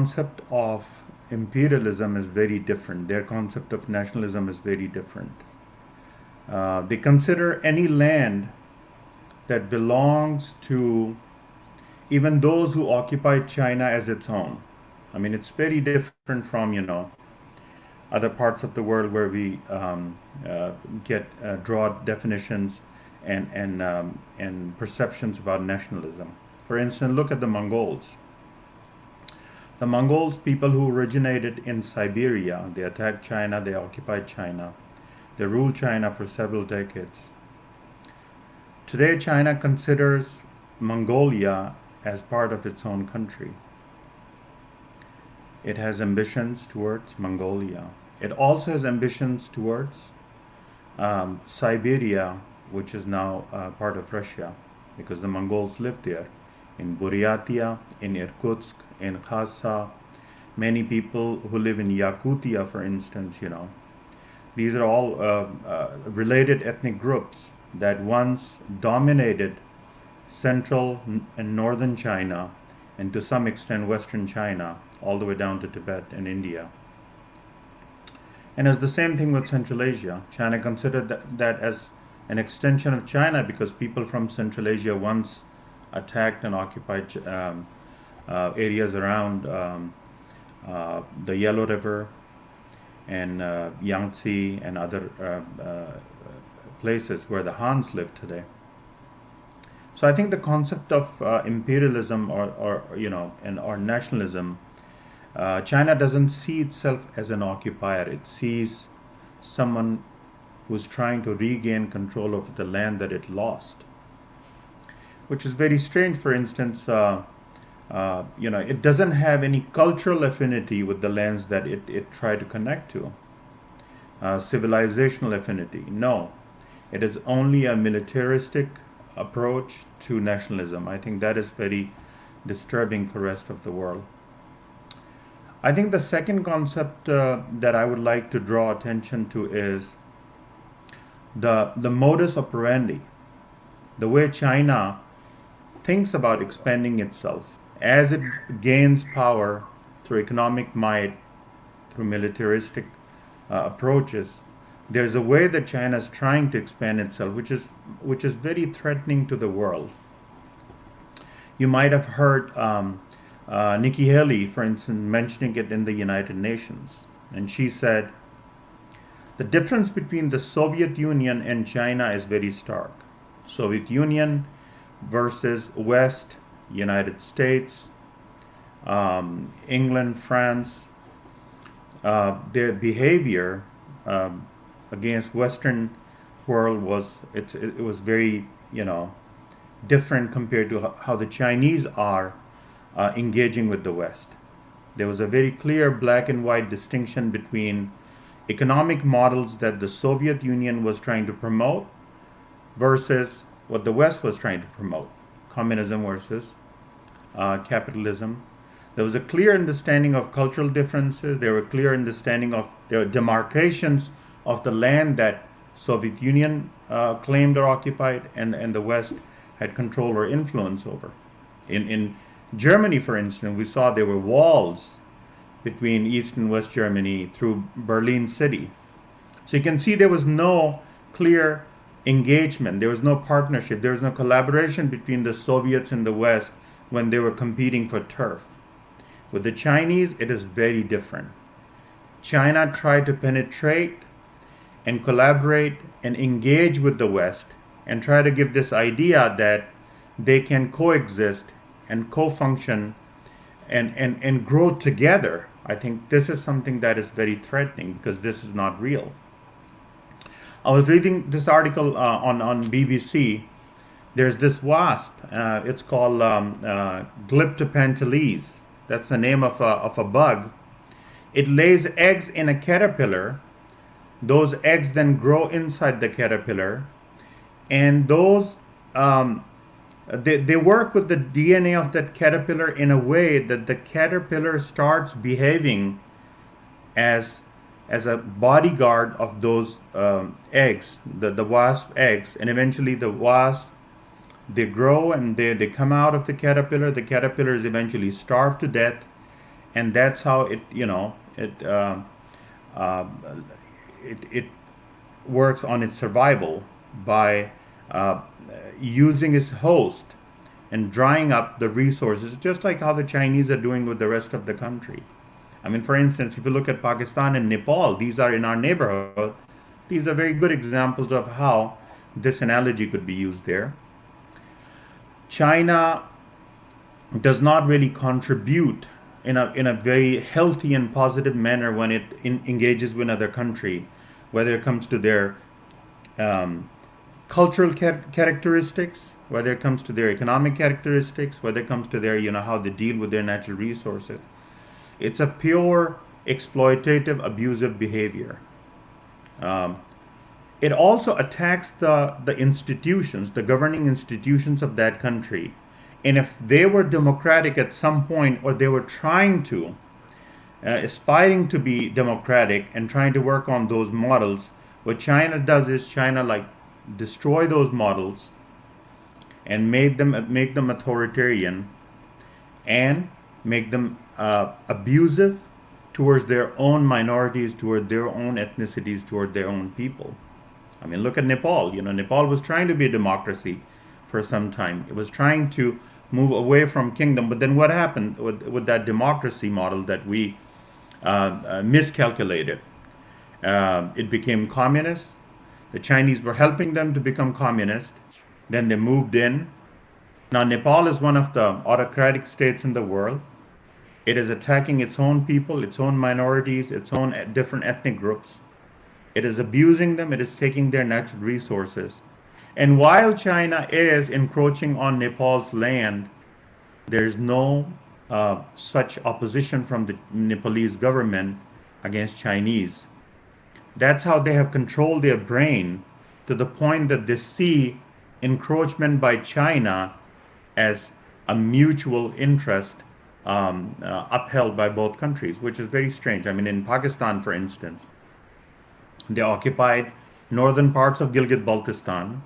concept of imperialism is very different. Their concept of nationalism is very different. They consider any land that belongs to even those who occupy China as its own. I mean, it's very different from, other parts of the world where we get draw definitions and perceptions about nationalism. For instance, look at the Mongols. The Mongols, people who originated in Siberia, they attacked China, they occupied China, they ruled China for several decades. Today, China considers Mongolia as part of its own country. It has ambitions towards Mongolia. It also has ambitions towards Siberia, which is now part of Russia, because the Mongols lived there. In Buryatia, in Irkutsk, in Khalsa, many people who live in Yakutia, for instance, these are all related ethnic groups that once dominated central and northern China, and to some extent western China, all the way down to Tibet and India. And it's the same thing with Central Asia. China considered that as an extension of China because people from Central Asia once attacked and occupied areas around the Yellow River and Yangtze and other places where the Hans live today. So I think the concept of imperialism or nationalism, China doesn't see itself as an occupier. It sees someone who's trying to regain control of the land that it lost, which is very strange. For instance, it doesn't have any cultural affinity with the lands that it tried to connect to. Civilizational affinity, no. It is only a militaristic approach to nationalism. I think that is very disturbing for the rest of the world. I think the second concept that I would like to draw attention to is the modus operandi, the way China thinks about expanding itself as it gains power through economic might, through militaristic approaches. There's a way that China is trying to expand itself, which is very threatening to the world. You might have heard Nikki Haley, for instance, mentioning it in the United Nations, and she said the difference between the Soviet Union and China is very stark. Soviet Union versus West, United States, England, France, their behavior against Western world it was very different compared to how the Chinese are engaging with the West. There was a very clear black and white distinction between economic models that the Soviet Union was trying to promote versus what the West was trying to promote, communism versus capitalism. There was a clear understanding of cultural differences. There were clear understanding of the demarcations of the land that Soviet Union claimed or occupied, and the West had control or influence over. In Germany, for instance, we saw there were walls between East and West Germany through Berlin City. So you can see there was no clear engagement, there was no partnership, there was no collaboration between the Soviets and the West when they were competing for turf. With the Chinese, it is very different. China tried to penetrate and collaborate and engage with the West and try to give this idea that they can coexist and co-function and grow together. I think this is something that is very threatening because this is not real. I was reading this article on BBC. There's this wasp. It's called Glyptopantales. That's the name of a bug. It lays eggs in a caterpillar. Those eggs then grow inside the caterpillar, and those they work with the DNA of that caterpillar in a way that the caterpillar starts behaving as a bodyguard of those eggs, the wasp eggs, and eventually the wasp, they grow and they come out of the caterpillar. The caterpillar is eventually starved to death, and that's how uh, it works on its survival by uh, using its host and drying up the resources, just like how the Chinese are doing with the rest of the country. I mean, for instance, if you look at Pakistan and Nepal, these are in our neighborhood. These are very good examples of how this analogy could be used there. China does not really contribute in a very healthy and positive manner when it engages with another country, whether it comes to their um, cultural characteristics, whether it comes to their economic characteristics, whether it comes to their, how they deal with their natural resources. It's a pure exploitative, abusive behavior. Um, it also attacks the institutions, the governing institutions of that country. And if they were democratic at some point, or they were trying to, aspiring to be democratic and trying to work on those models, what China does is China like destroy those models and make them authoritarian and make them abusive towards their own minorities, toward their own ethnicities, toward their own people. I mean, look at Nepal. Nepal was trying to be a democracy for some time. It was trying to move away from kingdom, but then what happened with that democracy model that we miscalculated? It became communist. The Chinese were helping them to become communist. Then they moved in. Now, Nepal is one of the autocratic states in the world. It is attacking its own people, its own minorities, its own different ethnic groups. It is abusing them, it is taking their natural resources. And while China is encroaching on Nepal's land, there is no such opposition from the Nepalese government against Chinese. That's how they have controlled their brain to the point that they see encroachment by China as a mutual interest upheld by both countries, which is very strange. I mean, in Pakistan, for instance, they occupied northern parts of Gilgit-Baltistan.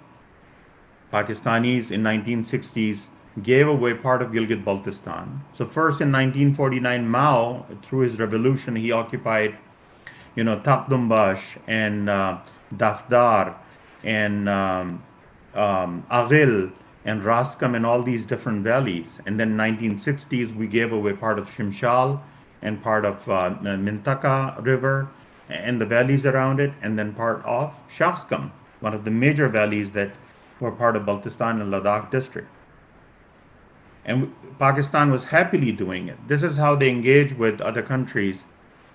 Pakistanis in 1960s gave away part of Gilgit-Baltistan. So first in 1949, Mao, through his revolution, he occupied, Takdumbash and Dafdar and Aghil and Raskam and all these different valleys. And then 1960s, we gave away part of Shimshal and part of Mintaka River and the valleys around it, and then part of Shahskam, one of the major valleys that were part of Baltistan and Ladakh district. And Pakistan was happily doing it. This is how they engage with other countries,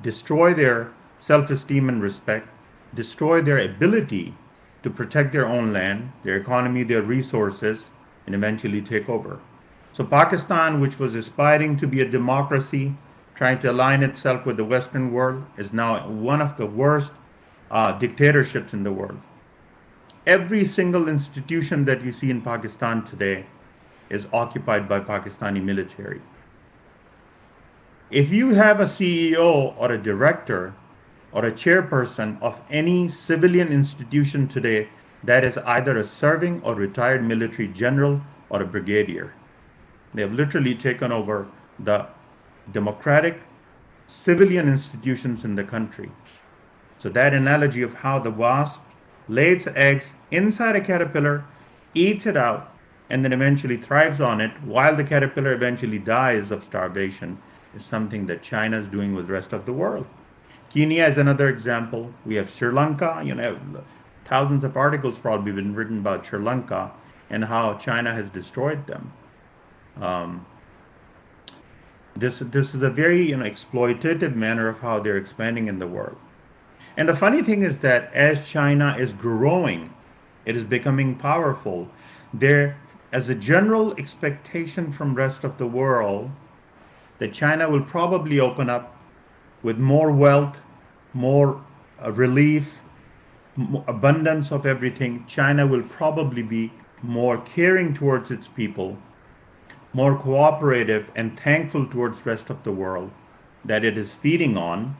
destroy their self-esteem and respect, destroy their ability to protect their own land, their economy, their resources, and eventually take over. So Pakistan, which was aspiring to be a democracy, trying to align itself with the Western world, is now one of the worst dictatorships in the world. Every single institution that you see in Pakistan today is occupied by Pakistani military. If you have a CEO or a director or a chairperson of any civilian institution today, that is either a serving or retired military general or a brigadier. They have literally taken over the democratic civilian institutions in the country. So that analogy of how the wasp lays eggs inside a caterpillar, eats it out, and then eventually thrives on it while the caterpillar eventually dies of starvation is something that China is doing with the rest of the world. Kenya is another example. We have Sri Lanka. Thousands of articles probably been written about Sri Lanka and how China has destroyed them. Um, this is a very exploitative manner of how they're expanding in the world. And the funny thing is that as China is growing, it is becoming powerful. There, as a general expectation from rest of the world, that China will probably open up with more wealth, more relief, abundance of everything. China will probably be more caring towards its people, more cooperative and thankful towards the rest of the world that it is feeding on.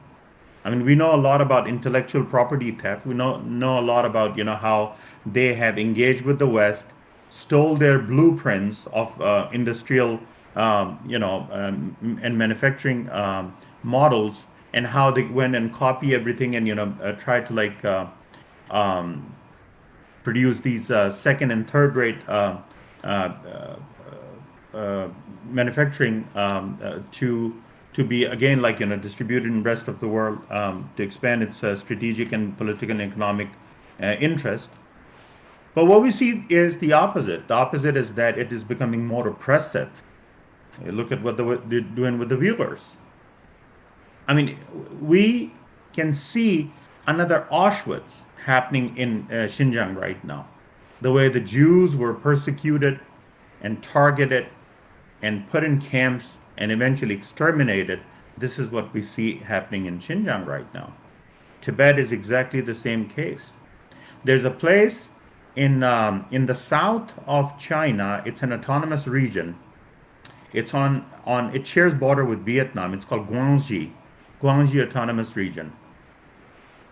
I mean, we know a lot about intellectual property theft. We know a lot about how they have engaged with the West, stole their blueprints of industrial and manufacturing models, and how they went and copy everything, and try to like um, produce these second and third rate uh, uh, manufacturing to be again like distributed in the rest of the world, to expand its strategic and political and economic interest. But what we see is the opposite. The opposite is that it is becoming more oppressive. Look at what they're doing with the Uyghurs. I mean, we can see another Auschwitz happening in Xinjiang right now. The way the Jews were persecuted and targeted and put in camps and eventually exterminated. This is what we see happening in Xinjiang right now. Tibet is exactly the same case. There's a place in the south of China. It's an autonomous region. It's on it shares border with Vietnam. It's called Guangxi Autonomous Region.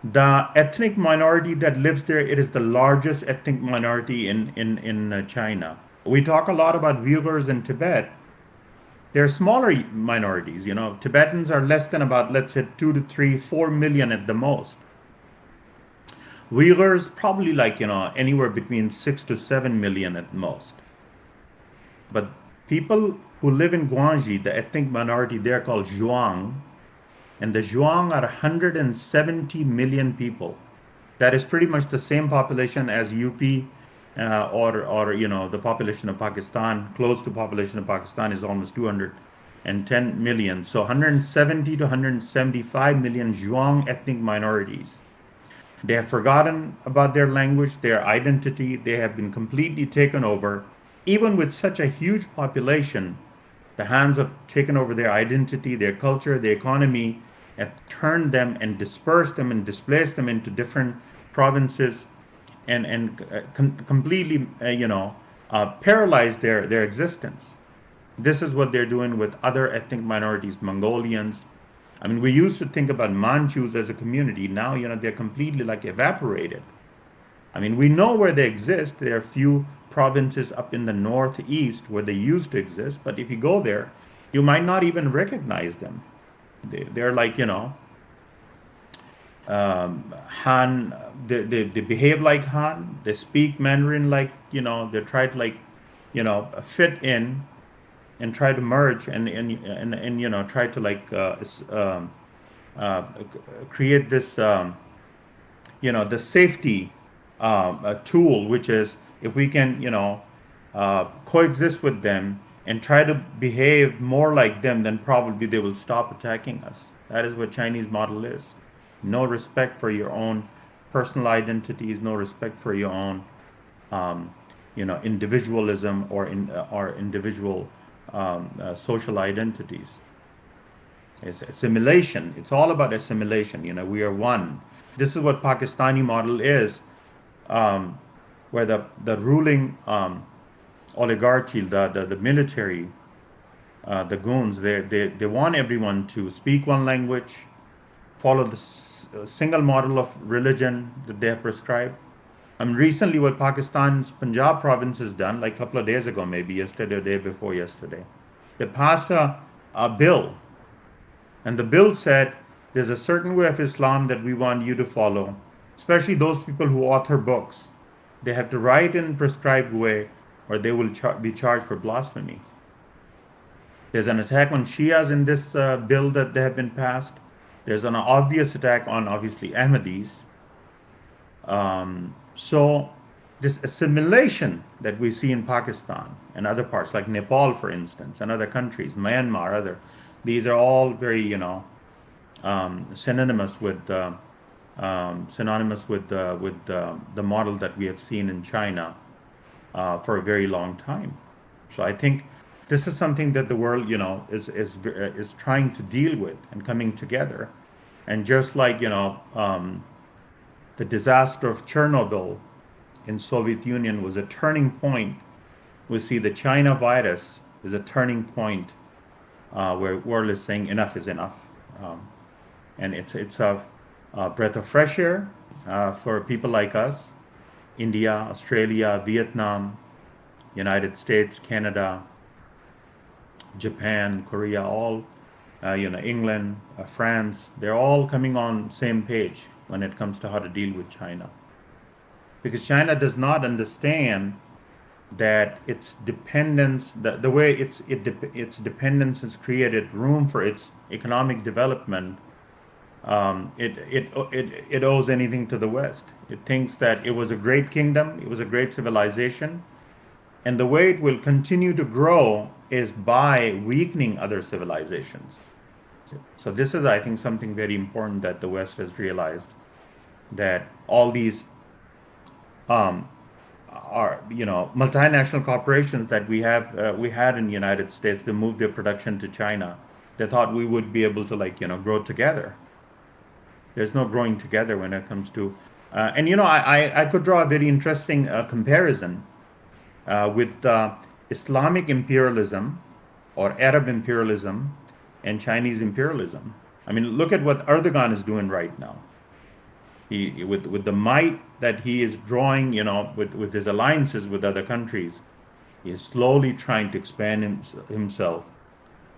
The ethnic minority that lives there, it is the largest ethnic minority in China. We talk a lot about Uyghurs in Tibet. They're smaller minorities. Tibetans are less than about, let's say, 2 to 3, 4 million at the most. Uyghurs probably like, anywhere between 6 to 7 million at most. But people who live in Guangxi, the ethnic minority, they're called Zhuang, and the Zhuang are 170 million people. That is pretty much the same population as UP, or the population of Pakistan. Close to population of Pakistan is almost 210 million. So 170 to 175 million Zhuang ethnic minorities. They have forgotten about their language, their identity. They have been completely taken over. Even with such a huge population, the Hans have taken over their identity, their culture, their economy, have turned them and dispersed them and displaced them into different provinces, and completely, paralyzed their existence. This is what they're doing with other ethnic minorities, Mongolians. I mean, we used to think about Manchus as a community. Now, they're completely like evaporated. I mean, we know where they exist. There are a few provinces up in the northeast where they used to exist, but if you go there, you might not even recognize them. They're like, Han. They behave like Han. They speak Mandarin like, they try to like, fit in and try to merge, and try to like uh, create this the safety tool, which is, if we can coexist with them and try to behave more like them, then probably they will stop attacking us. That is what Chinese model is. No respect for your own personal identities, no respect for your own individualism, or individual social identities. It's assimilation. It's all about assimilation. We are one. This is what Pakistani model is, where the ruling oligarchy, the military, the goons, they want everyone to speak one language, follow the single model of religion that they have prescribed. Recently, what Pakistan's Punjab province has done, like a couple of days ago, maybe yesterday or day before yesterday, they passed a bill, and the bill said there's a certain way of Islam that we want you to follow, especially those people who author books. They have to write in a prescribed way, or they will be charged for blasphemy. There's an attack on Shias in this bill that they have been passed. There's an obvious attack on, obviously, Ahmadis. So this assimilation that we see in Pakistan and other parts, like Nepal, for instance, and other countries, Myanmar, these are all very, synonymous with the model that we have seen in China for a very long time. So I think this is something that the world, is trying to deal with and coming together. And just like, the disaster of Chernobyl in Soviet Union was a turning point, we see the China virus is a turning point, where the world is saying enough is enough. And it's a breath of fresh air for people like us, India, Australia, Vietnam, United States, Canada, Japan, Korea, all, England, France, they're all coming on same page when it comes to how to deal with China. Because China does not understand that its dependence, the way its dependence has created room for its economic development, it owes anything to the West. It thinks that it was a great kingdom, it was a great civilization, and the way it will continue to grow is by weakening other civilizations. So this is, I think, something very important that the West has realized, that all these um, are, multinational corporations that we had in the United States, they moved their production to China. They thought we would be able to, grow together. There's no growing together when it comes to, and I could draw a very interesting comparison with Islamic imperialism or Arab imperialism and Chinese imperialism. I mean, look at what Erdogan is doing right now. With the might that he is drawing, with his alliances with other countries, he is slowly trying to expand himself.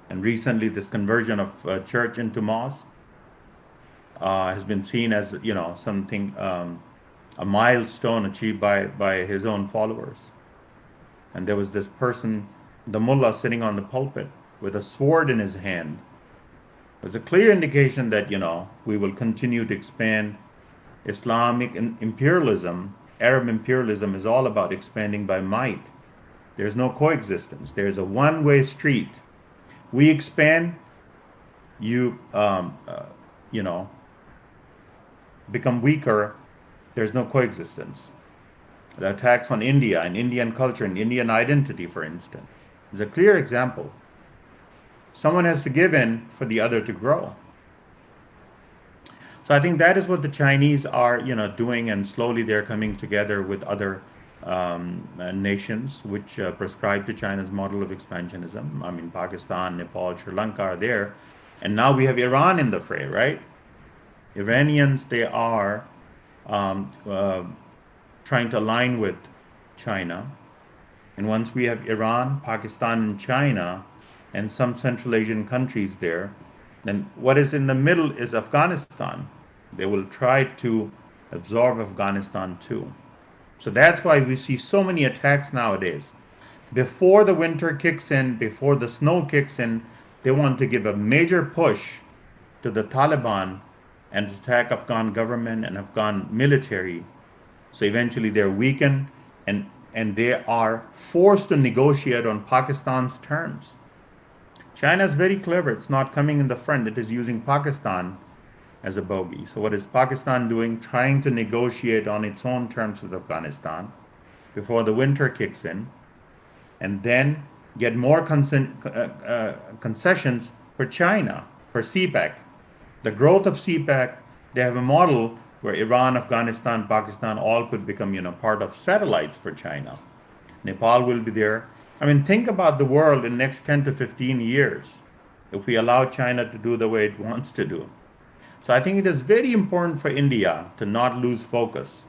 And recently, this conversion of church into mosque has been seen as, something, a milestone achieved by his own followers. And there was this person, the mullah, sitting on the pulpit with a sword in his hand. It was a clear indication that, we will continue to expand. Islamic imperialism, Arab imperialism, is all about expanding by might. There's no coexistence. There's a one-way street. We expand, you, become weaker. There's no coexistence. The attacks on India and Indian culture and Indian identity, for instance, is a clear example. Someone has to give in for the other to grow. So I think that is what the Chinese are, doing, and slowly they're coming together with other nations which prescribe to China's model of expansionism. I mean, Pakistan, Nepal, Sri Lanka are there, and now we have Iran in the fray, right? Iranians, they are trying to align with China, and once we have Iran, Pakistan, and China, and some Central Asian countries there, then what is in the middle is Afghanistan. They will try to absorb Afghanistan too. So that's why we see so many attacks nowadays. Before the winter kicks in, before the snow kicks in, they want to give a major push to the Taliban and attack Afghan government and Afghan military. So eventually they're weakened, and they are forced to negotiate on Pakistan's terms. China is very clever. It's not coming in the front. It is using Pakistan as a bogey. So what is Pakistan doing? Trying to negotiate on its own terms with Afghanistan before the winter kicks in, and then get more concessions for China, for CPEC. The growth of CPEC, they have a model where Iran, Afghanistan, Pakistan all could become, part of satellites for China. Nepal will be there. I mean, think about the world in the next 10 to 15 years if we allow China to do the way it wants to do. So I think it is very important for India to not lose focus,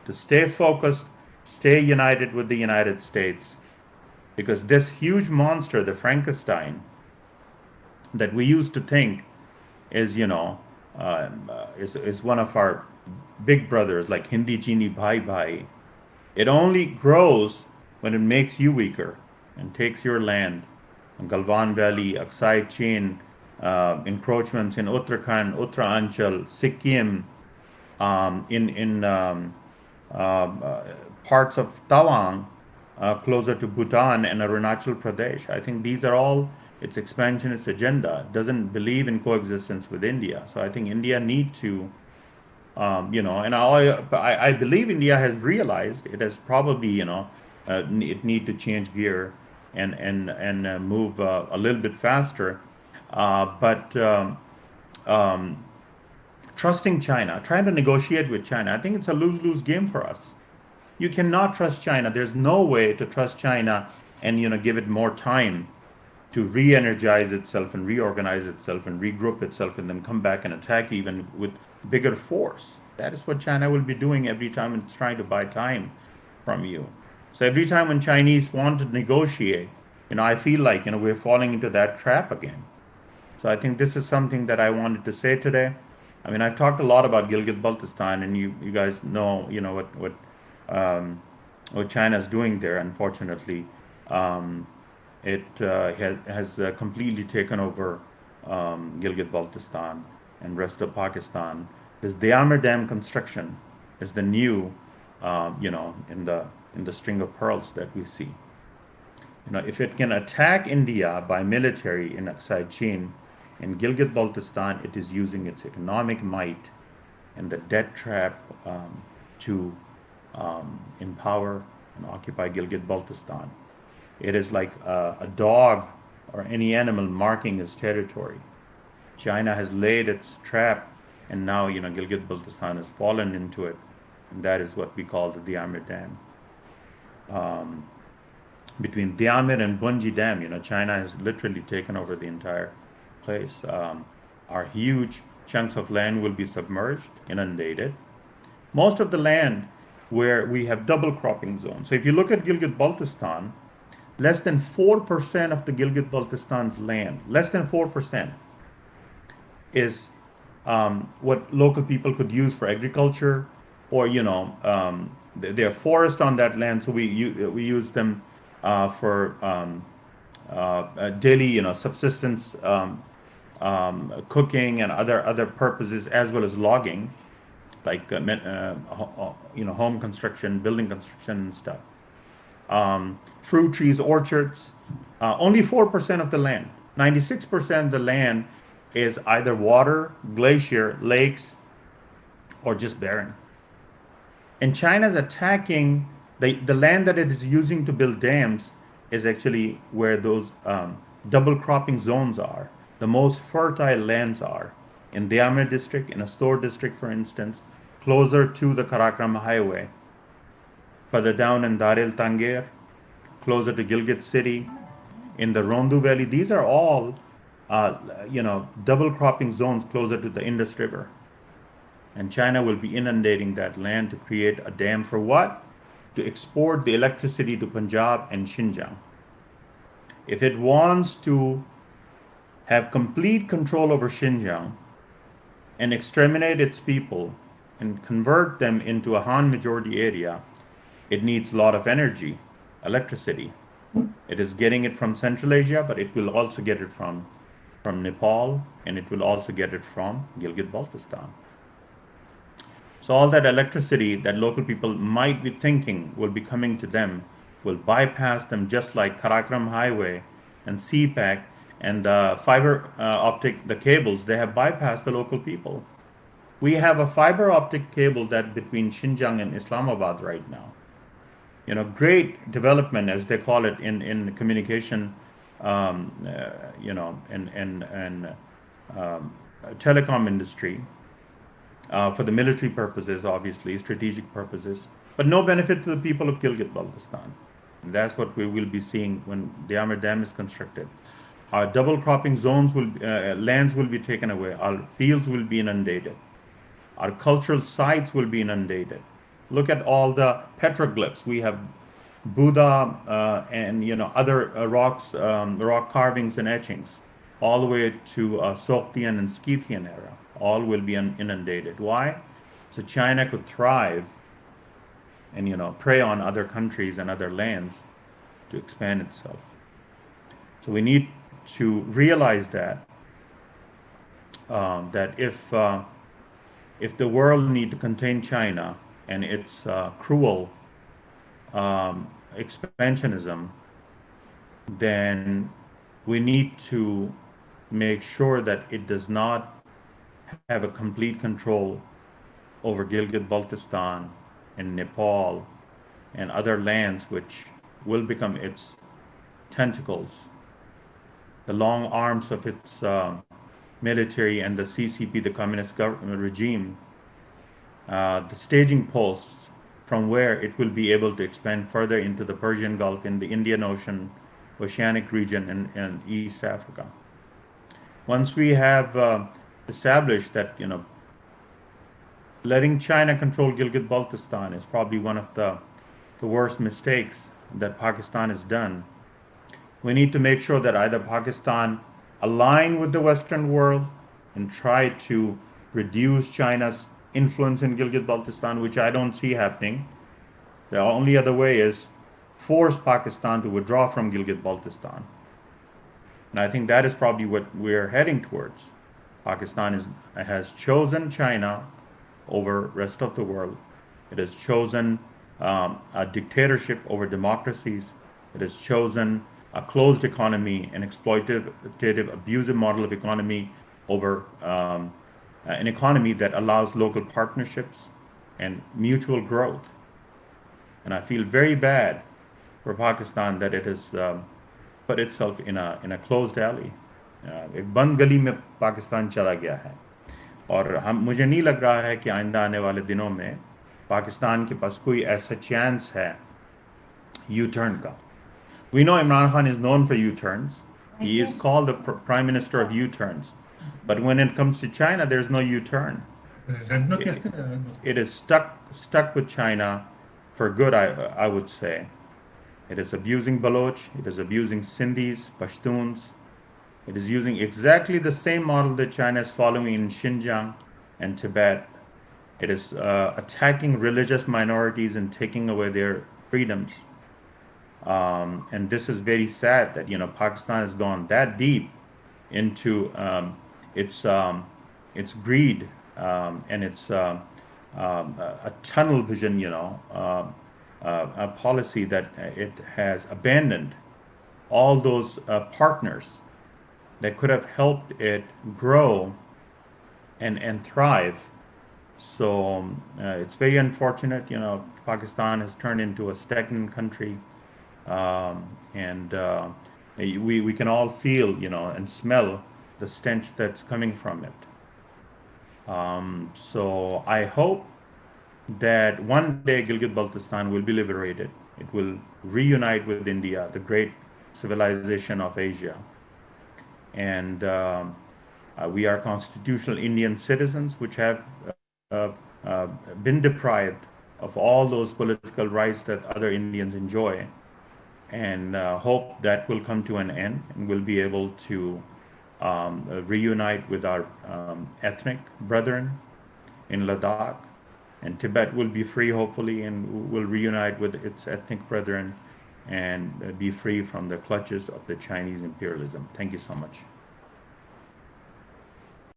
to stay focused, stay united with the United States, because this huge monster, the Frankenstein, that we used to think is, is one of our big brothers, like Hindi Chini Bhai Bhai. It only grows when it makes you weaker and takes your land. Galwan Valley, Aksai chain, encroachments in Uttarakhand, Uttaranchal, Sikkim, in parts of Tawang, closer to Bhutan and Arunachal Pradesh. I think these are all its expansionist agenda. It doesn't believe in coexistence with India. So I think India need to, and I believe India has realized it has probably, it need to change gear and move a little bit faster. But trusting China, trying to negotiate with China, I think it's a lose-lose game for us. You cannot trust China. There's no way to trust China and give it more time to re-energize itself and reorganize itself and regroup itself and then come back and attack even with bigger force. That is what China will be doing every time it's trying to buy time from you. So every time when Chinese want to negotiate, I feel like, we're falling into that trap again. So I think this is something that I wanted to say today. I mean, I've talked a lot about Gilgit-Baltistan, and you guys know, um, what China's doing there. Unfortunately, um, it has completely taken over Gilgit-Baltistan and rest of Pakistan. This Diamer Dam construction is the new, in the string of pearls that we see. If it can attack India by military in Aksai Chin, in Gilgit-Baltistan, it is using its economic might and the debt trap to empower and occupy Gilgit-Baltistan. It is like a dog or any animal marking its territory. China has laid its trap, and now Gilgit-Baltistan has fallen into it, and that is what we call the Diamer Dam. Between Diamer and Bunji Dam, China has literally taken over the entire place. Our huge chunks of land will be submerged, inundated. Most of the land where we have double cropping zones. So if you look at Gilgit-Baltistan, less than 4% of the Gilgit-Baltistan's land, less than 4%, is what local people could use for agriculture, or there are forests on that land, so we use them for daily subsistence, cooking and other purposes, as well as logging, like home construction, building construction and stuff. Fruit trees, orchards. Only 4% of the land. 96% of the land is either water, glacier, lakes, or just barren. And China's attacking the land that it is using to build dams is actually where those double cropping zones are. The most fertile lands are in Diamer district, in Astor district, for instance, closer to the Karakoram highway, further down in Dar el Tangier, closer to Gilgit city, in the Rondu Valley. These are all, double cropping zones closer to the Indus River. And China will be inundating that land to create a dam for what? To export the electricity to Punjab and Xinjiang. If it wants to have complete control over Xinjiang and exterminate its people and convert them into a Han majority area, it needs a lot of energy, electricity. It is getting it from Central Asia, but it will also get it from Nepal, and it will also get it from Gilgit-Baltistan. So all that electricity that local people might be thinking will be coming to them will bypass them, just like Karakoram Highway and CPAC and the fiber optic, the cables, they have bypassed the local people. We have a fiber optic cable that between Xinjiang and Islamabad right now. Great development, as they call it in communication, and telecom industry, for the military purposes, obviously, strategic purposes, but no benefit to the people of Gilgit-Baltistan. And that's what we will be seeing when the Diamer Dam is constructed. Our double cropping zones lands will be taken away. Our fields will be inundated. Our cultural sites will be inundated. Look at all the petroglyphs. We have Buddha and other rocks, rock carvings and etchings, all the way to Sogdian and Scythian era. All will be inundated. Why? So China could thrive and prey on other countries and other lands to expand itself. So we need to realize that if the world need to contain China and its cruel expansionism, then we need to make sure that it does not have a complete control over Gilgit-Baltistan and Nepal and other lands which will become its tentacles, the long arms of its military and the CCP, the communist government regime, the staging posts from where it will be able to expand further into the Persian Gulf, in the Indian Ocean, Oceanic region, and East Africa. Once we have established that, letting China control Gilgit-Baltistan is probably one of the worst mistakes that Pakistan has done. We need to make sure that either Pakistan align with the Western world and try to reduce China's influence in Gilgit-Baltistan, which I don't see happening. The only other way is force Pakistan to withdraw from Gilgit-Baltistan. And I think that is probably what we're heading towards. Has chosen China over rest of the world. It has chosen a dictatorship over democracies. It has chosen a closed economy, an exploitative, abusive model of economy over an economy that allows local partnerships and mutual growth. And I feel very bad for Pakistan that it has put itself in a closed alley. एक बंद गली में पाकिस्तान चला गया है और मुझे नहीं लग रहा है कि आइंदा आने वाले दिनों में पाकिस्तान के पास कोई ऐसा चांस है यू टर्न का. We know Imran Khan is known for U-turns. He is called the prime minister of U-turns. But when it comes to China, there's no U-turn. It is stuck with China for good, I would say. It is abusing Baloch. It is abusing Sindhis, Pashtuns. It is using exactly the same model that China is following in Xinjiang and Tibet. It is attacking religious minorities and taking away their freedoms. And this is very sad that Pakistan has gone that deep into its greed and its a tunnel vision, a policy that it has abandoned all those partners that could have helped it grow and thrive. So it's very unfortunate, Pakistan has turned into a stagnant country. And we can all feel, and smell the stench that's coming from it. So I hope that one day Gilgit-Baltistan will be liberated. It will reunite with India, the great civilization of Asia. And we are constitutional Indian citizens, which have been deprived of all those political rights that other Indians enjoy. And hope that will come to an end and we'll be able to reunite with our ethnic brethren in Ladakh, and Tibet will be free hopefully and will reunite with its ethnic brethren and be free from the clutches of the Chinese imperialism. Thank you so much.